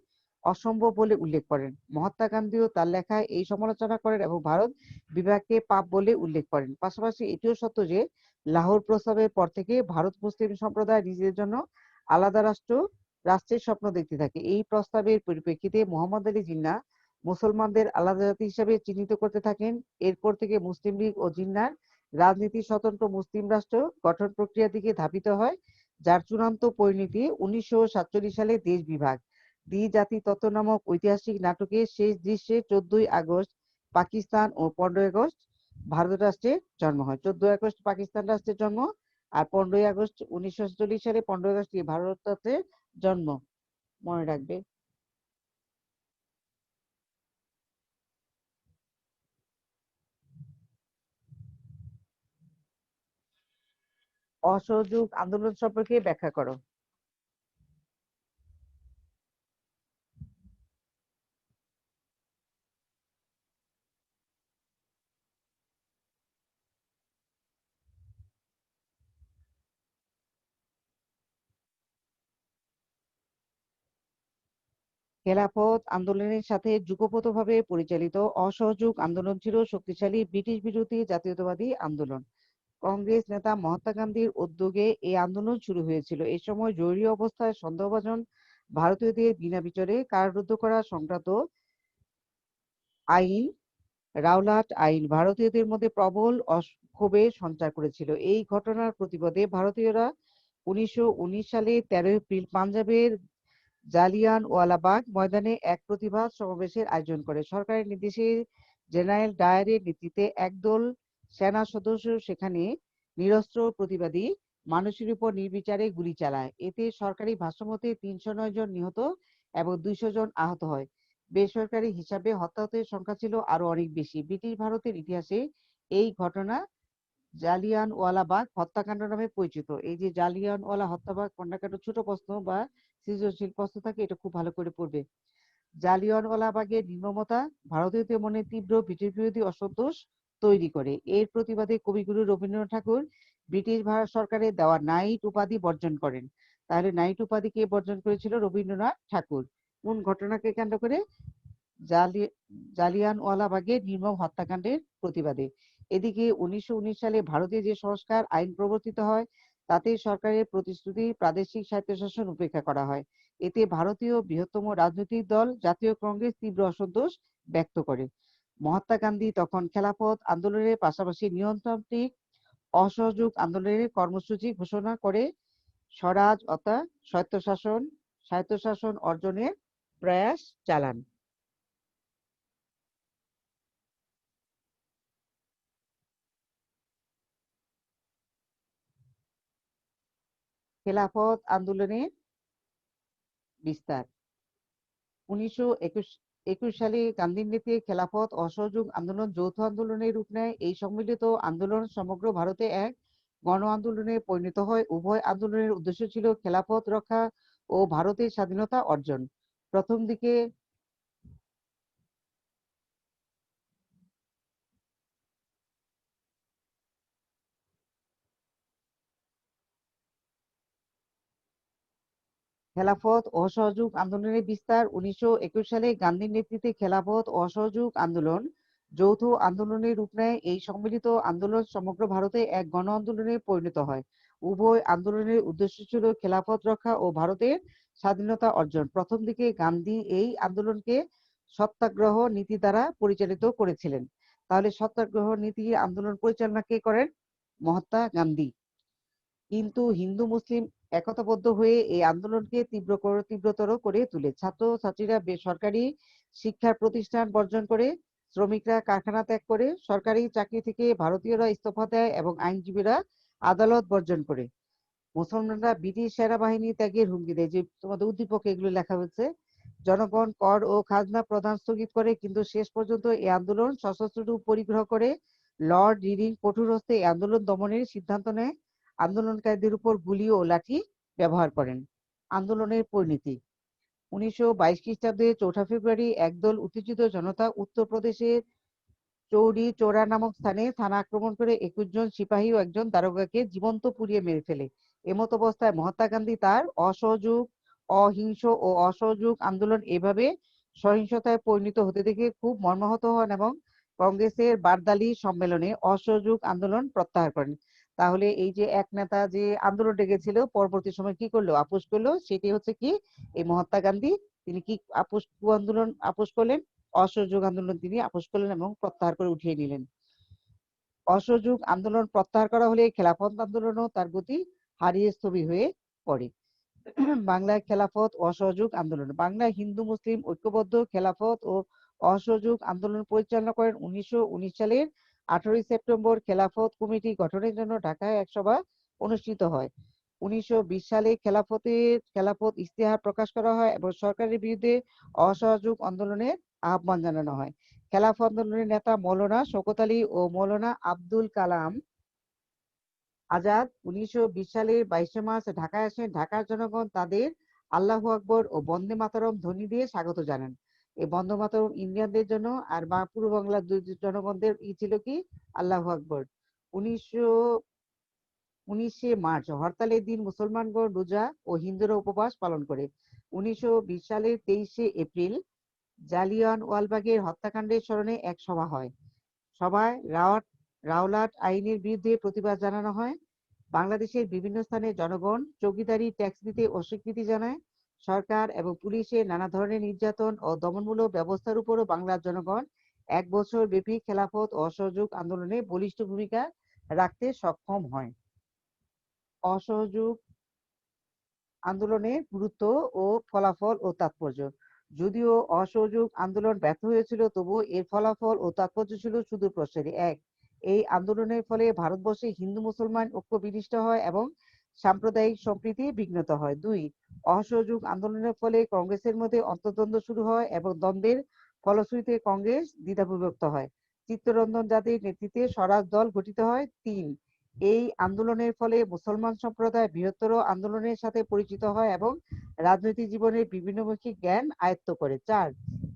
অসম্ভব বলে উল্লেখ করেন। মহাত্মা গান্ধীও তার লেখায় এই সমালোচনা করেন এবং ভারত বিভাগকে পাপ বলে উল্লেখ করেন। পাশাপাশি এটিও সত্য যে লাহোর প্রস্তাবের পর থেকে ভারত মুসলিম সম্প্রদায় নিজেদের জন্য আলাদা রাষ্ট্রের স্বপ্ন দেখতে থাকে। এই প্রস্তাবের পরিপ্রেক্ষিতে মোহাম্মদ আলী জিন্নাহ মুসলমানদের আলাদা জাতি হিসাবে চিহ্নিত করতে থাকেন। এরপর থেকে মুসলিম লীগ ও জিন্নাহর রাজনীতি স্বতন্ত্র মুসলিম রাষ্ট্র গঠন প্রক্রিয়ার দিকে ধাবিত হয়, যার চূড়ান্ত পরিণতি 1947 সালে দেশ বিভাগ, দ্বি-জাতি তত্ত্ব নামক ঐতিহাসিক নাটকের শেষ দৃশ্যে 14ই আগস্ট পাকিস্তান ও 15ই আগস্ট ভারত রাষ্ট্রের জন্ম হয়। 14 আগস্ট পাকিস্তান রাষ্ট্রের জন্ম আর 15ই আগস্ট 1947 সালে 15 আগস্ট ভারত রাষ্ট্রের জন্ম, মনে রাখবে। অসহযোগ আন্দোলন সম্পর্কে ব্যাখ্যা করো। খেলাফত আন্দোলনের সাথে যুগপৎভাবে পরিচালিত অসহযোগ আন্দোলন ছিল শক্তিশালী ব্রিটিশ বিরোধী জাতীয়তাবাদী আন্দোলন। কংগ্রেস নেতা মহাত্মা গান্ধীর উদ্যোগে এই আন্দোলন শুরু হয়েছিল। এই সময় জরুরি অবস্থায় সন্দেহভাজন ভারতীয়দের বিনা বিচারে কারারুদ্ধ করা সংক্রান্ত আইন, রাওলাট আইন ভারতীয়দের মধ্যে প্রবল ক্ষোভের সঞ্চার করেছিল। এই ঘটনার প্রতিবাদে ভারতীয়রা 1919 সালে 13 এপ্রিল পাঞ্জাবের জালিয়ানওয়ালাবাগ ময়দানে এক প্রতিবাদ সমাবেশের আয়োজন করে। সরকারের নির্দেশে জেনারেল ডায়ারের নেতৃত্বে একদল সেনা সদস্য সেখানে নিরস্ত্র প্রতিবাদী মানুষের উপর নির্বিচারে গুলি চালায়। এতে সরকারি ভাষ্যমতে 309 জন নিহত এবং 200 জন আহত হয়। বেসরকারি হিসাবে হতাহতের সংখ্যা ছিল আরো অনেক বেশি। ব্রিটিশ ভারতের ইতিহাসে এই ঘটনা জালিয়ানওয়ালাবাগ হত্যাকাণ্ড নামে পরিচিত। এই যে জালিয়ানওয়ালা হত্যাকাণ্ড, ছোট প্রশ্ন বা সৃজনশীল প্রশ্ন থাকে, এটা খুব ভালো করে পড়বে। জালিয়ানওয়ালাবাগের নির্মমতা ভারতীয়দের মনে তীব্র ব্রিটিশ বিরোধী অসন্তোষ তৈরি করে। এর প্রতিবাদে কবিগুরু রবীন্দ্রনাথ ঠাকুর ব্রিটিশ ভারত সরকারের দেওয়া নাইট উপাধি বর্জন করেন। তাহলে নাইট উপাধি কে বর্জন করেছিল? রবীন্দ্রনাথ ঠাকুর। কোন ঘটনাকে কেন্দ্র করে? জালিয়ানওয়ালাবাগের নির্মম হত্যাকাণ্ডের প্রতিবাদে। এদিকে 1919 সালে ভারতে যে সংস্কার আইন প্রবর্তিত হয় তাতে সরকারের প্রতিশ্রুতি প্রাদেশিক স্বায়ত্তশাসন উপেক্ষা করা হয়। এতে ভারতীয় বৃহত্তম রাজনৈতিক দল জাতীয় কংগ্রেস তীব্র অসন্তোষ ব্যক্ত করে। মহাত্মা গান্ধী তখন খেলাফত আন্দোলনের পাশাপাশি নিয়মতান্ত্রিক অসহযোগ আন্দোলনের কর্মসূচি ঘোষণা করে স্বরাজ অর্থাৎ স্বায়ত্তশাসন অর্জনের প্রয়াস চালান। খেলাফত আন্দোলনের বিস্তার। 1921 সালে গান্ধীর নেতৃত্বে খেলাফত অসহযোগ আন্দোলন যৌথ আন্দোলনের রূপ নেয়। এই সম্মিলিত আন্দোলন সমগ্র ভারতে এক গণ আন্দোলনে পরিণত হয়। উভয় আন্দোলনের উদ্দেশ্য ছিল খেলাফত রক্ষা ও ভারতের স্বাধীনতা অর্জন। প্রথম দিকে খেলাফত অসহযোগ আন্দোলনের বিস্তার। 1921 সালে গান্ধীর নেতৃত্বে খেলাফত অসহযোগ আন্দোলন যৌথ আন্দোলনের রূপ নেয়। এই সম্মিলিত আন্দোলন সমগ্র ভারতে এক গণ আন্দোলনে পরিণত হয়। উভয় আন্দোলনের উদ্দেশ্য ছিল খেলাফত রক্ষা ও ভারতের স্বাধীনতা অর্জন। প্রথম দিকে গান্ধী এই আন্দোলনকে সত্যাগ্রহ নীতি দ্বারা পরিচালিত করেছিলেন। তাহলে সত্যাগ্রহ নীতি আন্দোলন পরিচালনা কে করেন? মহাত্মা গান্ধী। কিন্তু হিন্দু মুসলিম একতাবদ্ধ হয়ে এই আন্দোলনকে তীব্রতর করে তোলে। ছাত্রছাত্রীরা বেসরকারি শিক্ষার প্রতিষ্ঠান বর্জন করে, শ্রমিকরা কারখানা ত্যাগ করে, সরকারি চাকরি থেকে ভারতীয়রা ইস্তফা দেয় এবং আইনজীবীরা আদালত বর্জন করে। মুসলমানরা ব্রিটিশ সেনাবাহিনী ত্যাগের হুমকি দেয়, যে তোমাদের উদ্দীপকে এগুলো লেখা হয়েছে। জনগণ কর ও খাজনা প্রদান স্থগিত করে, কিন্তু শেষ পর্যন্ত এই আন্দোলন সশস্ত্র রূপ পরিগ্রহ করে। লর্ড রিডিং কঠোর হস্তে এই আন্দোলন দমনের সিদ্ধান্ত নেয়। আন্দোলনকারীদের উপর গুলি ও লাঠি ব্যবহার করেন। আন্দোলনের পরিণতি। 1922 খ্রিস্টাব্দে 4 ফেব্রুয়ারি একদল উত্তেজিত জনতা উত্তরপ্রদেশের চৌরি চৌরা নামক স্থানে থানা আক্রমণ করে 21 জন সিপাহী ও একজন দারোগাকে জীবন্ত পুড়িয়ে মেরে ফেলে। এমত অবস্থায় মহাত্মা গান্ধী তার অহিংস ও অসহযোগ আন্দোলন এভাবে সহিংসতায় পরিণত হতে দেখে খুব মর্মাহত হন এবং কংগ্রেসের বারদালি সম্মেলনে অসহযোগ আন্দোলন প্রত্যাহার করেন। তাহলে এই যে এক নেতা যে আন্দোলন ডেকেছিল, পরবর্তী সময় কি করলো? আপোষ করলো। সেটি হচ্ছে কি? এই মহাত্মা গান্ধী। তিনি কি আন্দোলন আপোষ করলেন? অসহযোগ আন্দোলন তিনি আপোষ করলেন এবং প্রত্যাহার করে উঠিয়ে নিলেন। অসহযোগ আন্দোলন প্রত্যাহার করা হলে খেলাফত আন্দোলনও তার গতি হারিয়ে স্থবির হয়ে পড়ে। বাংলায় খেলাফত অসহযোগ আন্দোলন। বাংলায় হিন্দু মুসলিম ঐক্যবদ্ধ খেলাফত ও অসহযোগ আন্দোলন পরিচালনা করেন 1919 সালের 18 সেপ্টেম্বর। খেলাফত কমিটি গঠনের জন্য ঢাকায় এক সভা অনুষ্ঠিত হয়। 1920 সালে খেলাফত ইশতেহার প্রকাশ করা হয় এবং সরকারের বিরুদ্ধে অসহযোগ আন্দোলনের আহ্বান জানানো হয়। খেলাফত আন্দোলনের নেতা মৌলানা শওকত আলী ও মৌলানা আব্দুল কালাম আজাদ 1920 সালের 22 মার্চ ঢাকায় আসেন। ঢাকার জনগণ তাদের আল্লাহু আকবর ও বন্দে মাতরম ধ্বনি দিয়ে স্বাগত জানান। এই বন্দে মাতরম ইন্ডিয়ানদের জন্য, আর পূর্ব বাংলার জনগণদের ছিল কি? আল্লাহু আকবর। 19 মার্চ হরতালের দিন মুসলমানগণ রোজা ও হিন্দুরা উপবাস পালন করে। 1920 সালের 23 এপ্রিল জালিয়ানওয়ালবাগের হত্যাকাণ্ডের স্মরণে এক সভা হয়। সভায় রাওলাট আইনের বিরুদ্ধে প্রতিবাদ জানানো হয়। বাংলাদেশের বিভিন্ন স্থানে জনগণ চৌকিদারি ট্যাক্স দিতে অস্বীকৃতি জানায়। সরকার এবং পুলিশের নানা ধরনের নির্যাতন ও দমনমূলক ব্যবস্থার উপরও বাংলার জনগণ 1 বছর ব্যাপী খেলাফত অসহযোগ আন্দোলনে বলিষ্ঠ ভূমিকা রাখতে সক্ষম হয়। অসহযোগ আন্দোলনের গুরুত্ব ও ফলাফল ও তাৎপর্য। যদিও অসহযোগ আন্দোলন ব্যর্থ হয়েছিল, তবুও এর ফলাফল ও তাৎপর্য ছিল সুদূরপ্রসারী। এক, এই আন্দোলনের ফলে ভারতবর্ষে হিন্দু মুসলমান ঐক্য বিনষ্ট হয় এবং সাম্প্রদায়িক সম্প্রীতি বিঘ্নিত হয়। 2, অসহযোগ আন্দোলনের ফলে কংগ্রেসের মধ্যে অন্তর্দ্বন্দ্ব শুরু হয় এবং দ্বন্দ্বের ফলশ্রুতিতে কংগ্রেস দ্বিধাবিভক্ত হয়। চিত্তরঞ্জন দাসের নেতৃত্বে স্বরাজ দল গঠিত হয়। 3, এই আন্দোলনের ফলে মুসলমান সম্প্রদায় বৃহত্তর আন্দোলনের সাথে পরিচিত হয় এবং রাজনৈতিক জীবনের বিভিন্নমুখী জ্ঞান আয়ত্ত করে। 4,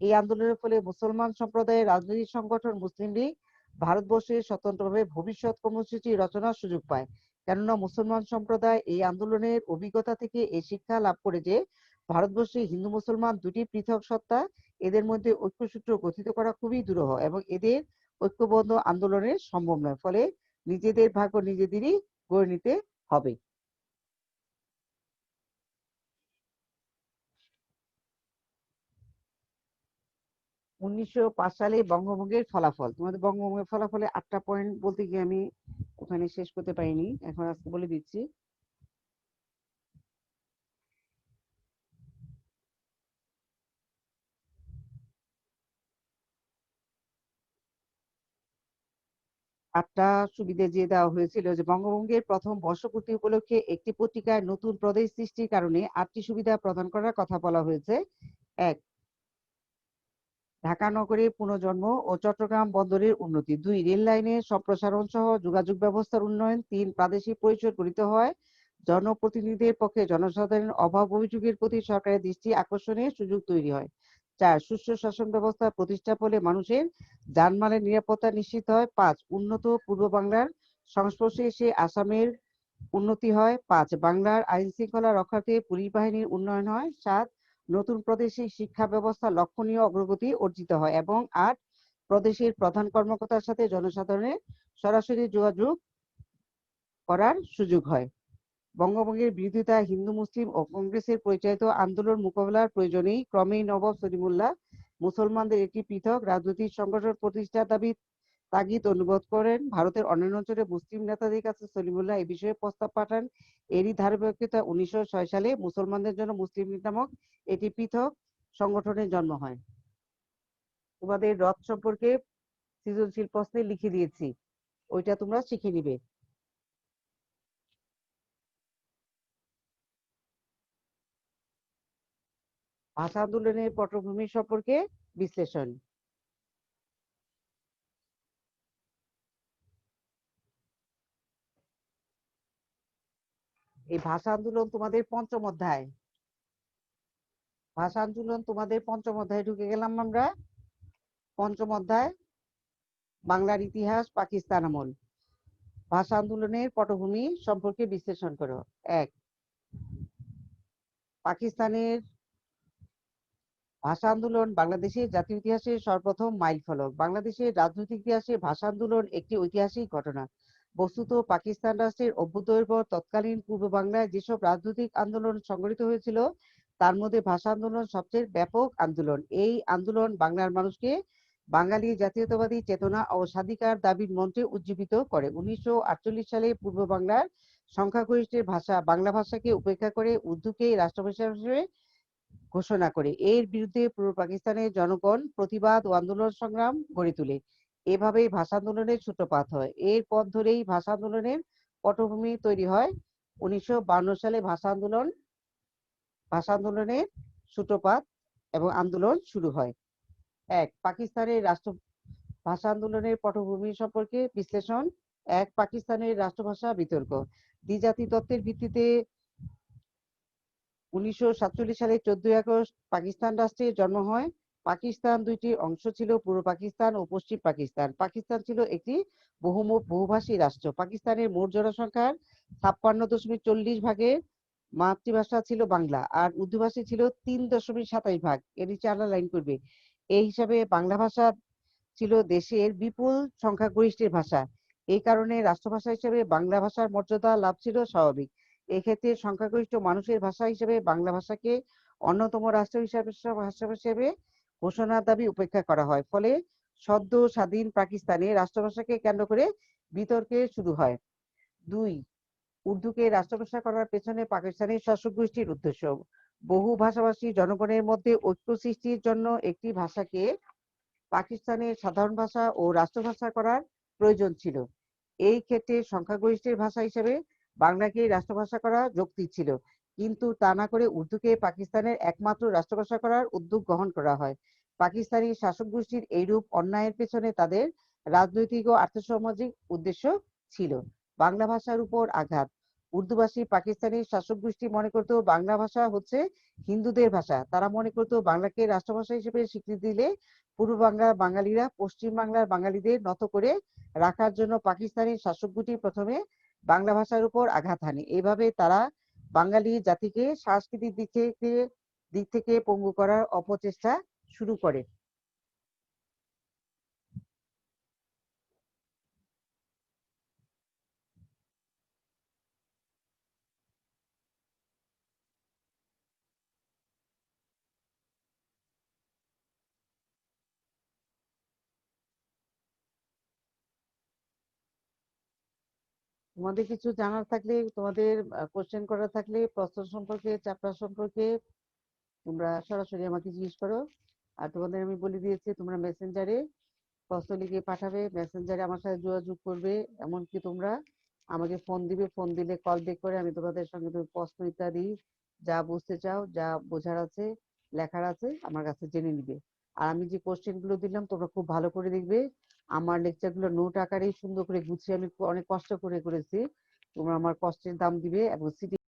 এই আন্দোলনের ফলে মুসলমান সম্প্রদায়ের রাজনৈতিক সংগঠন মুসলিম লীগ ভারতবর্ষে স্বতন্ত্রভাবে ভবিষ্যৎ কর্মসূচি রচনার সুযোগ পায়। কেননা মুসলমান সম্প্রদায় এই আন্দোলনের অভিজ্ঞতা থেকে এই শিক্ষা লাভ করে যে ভারতবর্ষে হিন্দু মুসলমান দুটি পৃথক সত্তা, এদের মধ্যে ঐক্যসূত্র গঠিত করা খুবই দুরূহ এবং এদের ঐক্যবদ্ধ আন্দোলনের সম্ভব নয়। ফলে নিজেদের ভাগ্য নিজেদেরই গড়ে নিতে হবে। 1905 সালে বঙ্গভঙ্গের ফলাফল। তোমাদের বঙ্গভঙ্গের ফলাফলে 8টা পয়েন্ট বলতে গিয়ে আমি ওখানে শেষ করতে পারিনি, এখন আজকে বলে দিচ্ছি। আটটা সুবিধা যে দেওয়া হয়েছিল যে বঙ্গভঙ্গের প্রথম বর্ষপূর্তি উপলক্ষে একটি পত্রিকায় নতুন প্রদেশ সৃষ্টির কারণে 8টি সুবিধা প্রদান করার কথা বলা হয়েছে। 1. ঢাকা নগরের পুনর্জন্ম ও চট্টগ্রাম বন্দরের উন্নতি। 2. রেল লাইনের সম্প্রসারণ সহ যোগাযোগ ব্যবস্থার উন্নয়ন। 3. প্রাদেশিক পরিষদ গঠিত হয় জনপ্রতিনিধিদের পক্ষে জনসাধারণের অভাব অভিযোগের প্রতি সরকারের দৃষ্টি আকর্ষণের সুযোগ তৈরি হয়। 4. সুষ্ঠু শাসন ব্যবস্থা প্রতিষ্ঠার ফলে মানুষের জানমালের নিরাপত্তা নিশ্চিত হয়। 5. উন্নত পূর্ব বাংলার সংস্পর্শে এসে আসামের উন্নতি হয়। 5. বাংলার আইন শৃঙ্খলা রক্ষার্থে পুলিশ বাহিনীর উন্নয়ন হয়। 7. নতুন প্রদেশে শিক্ষা ব্যবস্থা লক্ষণীয় অগ্রগতি অর্জিত হয়। এবং 8. প্রদেশের প্রধান কর্মকর্তার সাথে জনসাধারণের সরাসরি যোগাযোগ করার সুযোগ হয়। বঙ্গভঙ্গের বিরোধিতা হিন্দু মুসলিম ও কংগ্রেসের পরিচালিত আন্দোলন মোকাবেলার প্রয়োজনেই ক্রমেই নবাব সলিমুল্লাহ মুসলমানদের একটি পৃথক রাজনৈতিক সংগঠন প্রতিষ্ঠার দাবি তাগিদ অনুরোধ করেন। ভারতের অন্যান্য অঞ্চলে মুসলিম নেতাদের কাছে সলিমুল্লাহ এ বিষয়ে প্রস্তাব পাঠান। এরই ধারাবাহিকতা 1906 সালে মুসলমানদের জন্য মুসলিম লীগ নামক একটি পৃথক সংগঠনের জন্ম হয়। তোমাদের রথ সম্পর্কে সৃজনশীল প্রশ্নে লিখে দিয়েছি, ওইটা তোমরা শিখে নিবে। ভাষা আন্দোলনের পটভূমি সম্পর্কে বিশ্লেষণ। এই ভাষা আন্দোলন তোমাদের পঞ্চম অধ্যায়। ভাষা আন্দোলন তোমাদের পঞ্চম অধ্যায়ে ঢুকে গেলাম আমরা। পঞ্চম অধ্যায় বাংলার ইতিহাস পাকিস্তান আমল। ভাষা আন্দোলনের পটভূমি সম্পর্কে বিশ্লেষণ করো। 1. পাকিস্তানের ভাষা আন্দোলন বাংলাদেশের জাতীয় ইতিহাসের সর্বপ্রথম মাইল ফলক। বাংলাদেশের রাজনৈতিক ইতিহাসে ভাষা আন্দোলন একটি ঐতিহাসিক ঘটনা। বস্তুত পাকিস্তান রাষ্ট্রের অভ্যুদয়ের পর তৎকালীন পূর্ব বাংলায় যেসব রাজনৈতিক আন্দোলন সংগঠিত হয়েছিল তার মধ্যে ভাষা আন্দোলন সবচেয়ে ব্যাপক আন্দোলন। এই আন্দোলন বাংলার মানুষকে বাঙালি জাতীয়তাবাদী চেতনা ও স্বাধিকার দাবির মন্ত্রে উজ্জীবিত করে। 1948 সালে পূর্ব বাংলার সংখ্যাগরিষ্ঠের ভাষা বাংলা ভাষাকে উপেক্ষা করে উর্দুকে রাষ্ট্রভাষা হিসেবে ঘোষণা করে। এর বিরুদ্ধে পূর্ব পাকিস্তানের জনগণ প্রতিবাদ ও আন্দোলন সংগ্রাম গড়ে তোলে। এভাবেই ভাষা আন্দোলনের সূত্রপাত হয়। এর পথ ধরেই ভাষা আন্দোলনের পটভূমি তৈরি হয়। 1952 সালে ভাষা আন্দোলনের সূত্রপাত এবং আন্দোলন শুরু হয়। 1. পাকিস্তানের রাষ্ট্র ভাষা আন্দোলনের পটভূমি সম্পর্কে বিশ্লেষণ। 1. পাকিস্তানের রাষ্ট্রভাষা বিতর্ক। দ্বিজাতি তত্ত্বের ভিত্তিতে 1947 সালে 14 আগস্ট পাকিস্তান রাষ্ট্রের জন্ম হয়। পাকিস্তান দুইটি অংশ ছিল, পূর্ব পাকিস্তান ও পশ্চিম পাকিস্তান। পাকিস্তান ছিল একটি বহুভাষী রাষ্ট্র। পাকিস্তানের মোট জনসংখ্যার 56.40 ভাগের মাতৃভাষা ছিল বাংলা আর উর্দু ভাষী ছিল 3.27 ভাগ। এর নিচে আন্ডারলাইন করবে। এই হিসাবে বাংলা ভাষা ছিল দেশের বিপুল সংখ্যাগরিষ্ঠের ভাষা। এই কারণে রাষ্ট্রভাষা হিসেবে বাংলা ভাষার মর্যাদা লাভ ছিল স্বাভাবিক। এক্ষেত্রে সংখ্যাগরিষ্ঠ মানুষের ভাষা হিসেবে বাংলা ভাষাকে অন্যতম রাষ্ট্র ভাষা হিসেবে ঘোষণার দাবি উপেক্ষা করা হয়। ফলে সদ্য স্বাধীন পাকিস্তানে রাষ্ট্রভাষাকে কেন্দ্র করে বিতর্কে শুরু হয়। 2. উর্দুকে রাষ্ট্রভাষা করার পেছনে পাকিস্তানের শাসক গোষ্ঠীর উদ্দেশ্য। বহু ভাষাভাষী জনগণের মধ্যে ঐক্য সৃষ্টির জন্য একটি ভাষাকে পাকিস্তানের সাধারণ ভাষা ও রাষ্ট্রভাষা করার প্রয়োজন ছিল। এই ক্ষেত্রে সংখ্যাগরিষ্ঠের ভাষা হিসেবে বাংলাকে রাষ্ট্রভাষা করা যৌক্তিক ছিল, কিন্তু তা না করে উর্দুকে পাকিস্তানের একমাত্র রাষ্ট্রভাষা করার উদ্যোগ গ্রহণ করা হয়। পাকিস্তানি শাসক গোষ্ঠীর এইরূপ অন্যায়ের পেছনে তাদের রাজনৈতিক ও আর্থসামাজিক উদ্দেশ্য ছিল। বাংলা ভাষার উপর আঘাত। উর্দুভাষী পাকিস্তানি শাসক গোষ্ঠী মনে করত বাংলা ভাষা হচ্ছে হিন্দুদের ভাষা। তারা মনে করত বাংলাকে রাষ্ট্রভাষা হিসেবে স্বীকৃতি দিলে পূর্ব বাংলার বাঙালিরা পশ্চিম বাংলার বাঙালিদের নত করে রাখার জন্য পাকিস্তানি শাসক গোষ্ঠী প্রথমে বাংলা ভাষার উপর আঘাত হানে। এভাবে তারা বাঙালি জাতিকে সাংস্কৃতিক দিক থেকে পঙ্গু করার অপচেষ্টা শুরু করে। তোমাদের কিছু জানার থাকলে, তোমাদের কোশ্চেন করার থাকলে প্রশ্ন সম্পর্কে, চ্যাপ্টার সম্পর্কে তোমরা সরাসরি আমাকে জিজ্ঞেস করো। আর তোমাদের আমি বলে দিয়েছি তোমরা মেসেঞ্জারে প্রশ্ন লিখে পাঠাবে, মেসেঞ্জারে আমার সাথে যোগাযোগ করবে। এমনকি তোমরা আমাকে ফোন দিবে, ফোন দিলে কল ব্যাক করে আমি তোমাদের সঙ্গে প্রশ্ন ইত্যাদি যা বুঝতে চাও, যা বোঝার আছে, লেখার আছে আমার কাছে জেনে নিবে। আর আমি যে কোশ্চেন গুলো দিলাম তোমরা খুব ভালো করে দেখবে। আমার লেকচার গুলো নোট আকারে সুন্দর করে গুছিয়ে আমি অনেক কষ্ট করে করেছি। তোমরা আমার কষ্টের দাম দিবে এবং